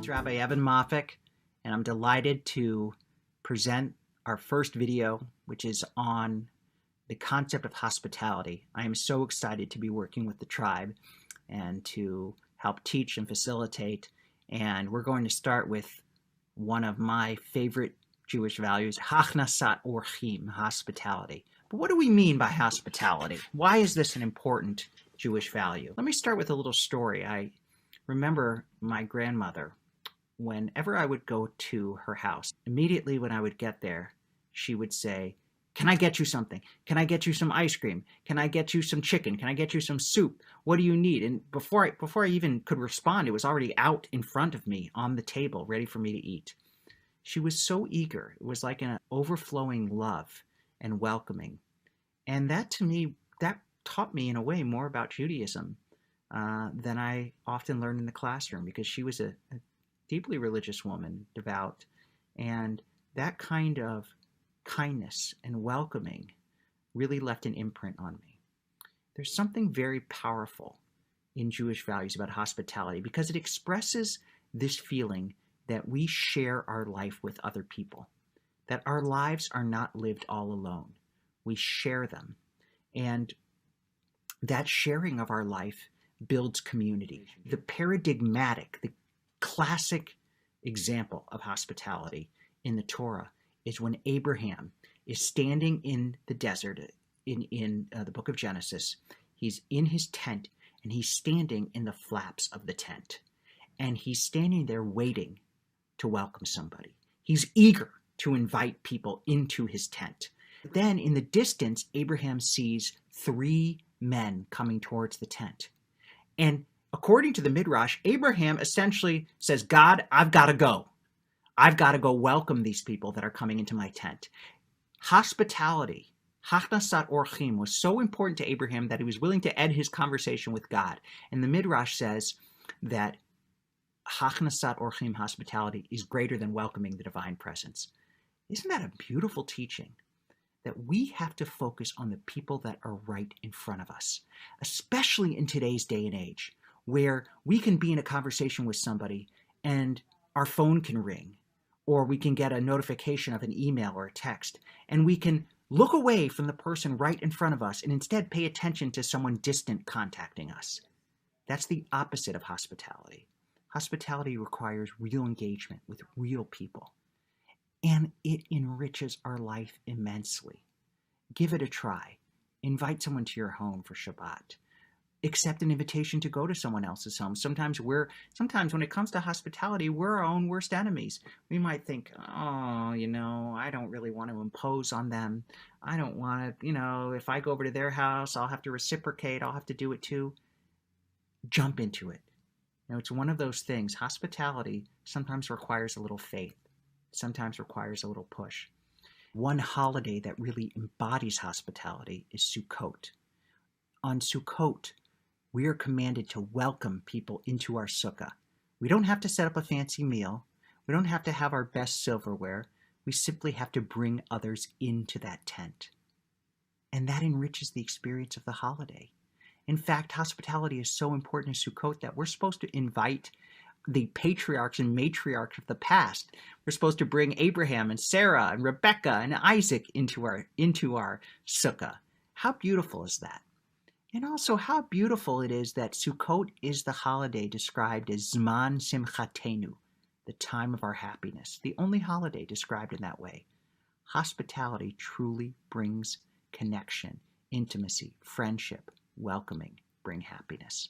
is Rabbi Evan Moffick, and I'm delighted to present our first video, which is on the concept of hospitality. I am so excited to be working with the tribe and to help teach and facilitate. And we're going to start with one of my favorite Jewish values, Hachnasat Orchim, hospitality. But what do we mean by hospitality? Why is this an important Jewish value? Let me start with a little story. I remember my grandmother, whenever I would go to her house, immediately when I would get there, she would say, "Can I get you something? Can I get you some ice cream? Can I get you some chicken? Can I get you some soup? What do you need?" And before I even could respond, it was already out in front of me on the table, ready for me to eat. She was so eager. It was like an overflowing love and welcoming. And that, to me, that taught me in a way more about Judaism than I often learned in the classroom, because she was a deeply religious woman, devout, and that kind of kindness and welcoming really left an imprint on me. There's something very powerful in Jewish values about hospitality, because it expresses this feeling that we share our life with other people, that our lives are not lived all alone. We share them. And that sharing of our life builds community. The paradigmatic, the classic example of hospitality in the Torah is when Abraham is standing in the desert in the book of Genesis. He's in his tent, and he's standing in the flaps of the tent. And he's standing there waiting to welcome somebody. He's eager to invite people into his tent. Then in the distance, Abraham sees 3 men coming towards the tent. And according to the Midrash, Abraham essentially says, "God, I've got to go. I've got to go welcome these people that are coming into my tent." Hospitality, Hachnasat Orchim, was so important to Abraham that he was willing to end his conversation with God. And the Midrash says that Hachnasat Orchim, hospitality, is greater than welcoming the divine presence. Isn't that a beautiful teaching? That we have to focus on the people that are right in front of us, especially in today's day and age, where we can be in a conversation with somebody and our phone can ring, or we can get a notification of an email or a text, and we can look away from the person right in front of us and instead pay attention to someone distant contacting us. That's the opposite of hospitality. Hospitality requires real engagement with real people, and it enriches our life immensely. Give it a try. Invite someone to your home for Shabbat. Accept an invitation to go to someone else's home. Sometimes when it comes to hospitality, we're our own worst enemies. We might think, "Oh, I don't really want to impose on them. I don't want to, if I go over to their house, I'll have to reciprocate. I'll have to do it too." Jump into it. It's one of those things. Hospitality sometimes requires a little faith. Sometimes requires a little push. One holiday that really embodies hospitality is Sukkot. On Sukkot, we are commanded to welcome people into our sukkah. We don't have to set up a fancy meal. We don't have to have our best silverware. We simply have to bring others into that tent. And that enriches the experience of the holiday. In fact, hospitality is so important in Sukkot that we're supposed to invite the patriarchs and matriarchs of the past. We're supposed to bring Abraham and Sarah and Rebecca and Isaac into our sukkah. How beautiful is that? And also how beautiful it is that Sukkot is the holiday described as Zman Simchatenu, the time of our happiness, the only holiday described in that way. Hospitality truly brings connection, intimacy, friendship, welcoming, bring happiness.